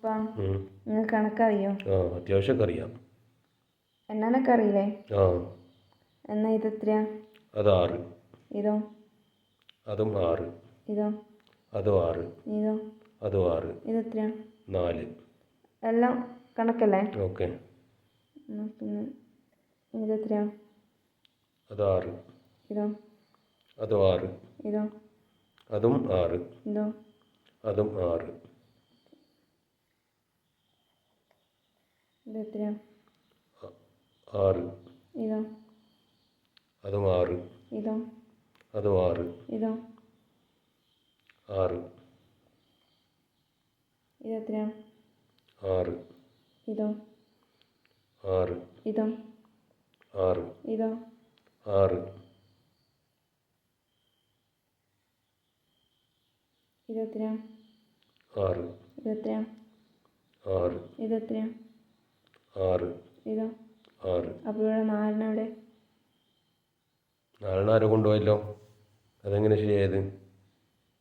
നിങ്ങൾക്ക് കണക്കറിയോ? ആ അത്യാവശ്യമൊക്കെ അറിയാം. എണ്ണാനൊക്കെ അറിയില്ലേ? ആ. എന്നാ ഇതെത്രയാ? അത് 6. ഇതോ? അതും 6. ഇതോ? അതും 6. ഇതോ? അതും 6. ഇതെത്രയാ? 4. എല്ലാം കണക്കല്ലേ? ഓക്കെ. പിന്നെ ഇതെത്രയാ? അത് 6. ഇതോ? അതും 6. ഇതോ? അതും 6. ഇതോ? അതും 6. ഇതെത്രയാ? 6. ഇതോ? അതും 6. ഇതോ? അതും 6. ഇതോ? 6. ഇതെത്രയാ? 6. ഇതോ? 6. ഇതോ? 6. ഇതോ? 6. ഇതെത്രയാ? 6. ഇതെത്രയാ? 6. ഇതെത്രയാ? 6. ഇതോ? 6. അപ്പോൾ ഇവിടെ 4 എവിടെ? 4 ആരോ കൊണ്ടുപോയല്ലോ. അതെങ്ങനെ ശരിയായത്?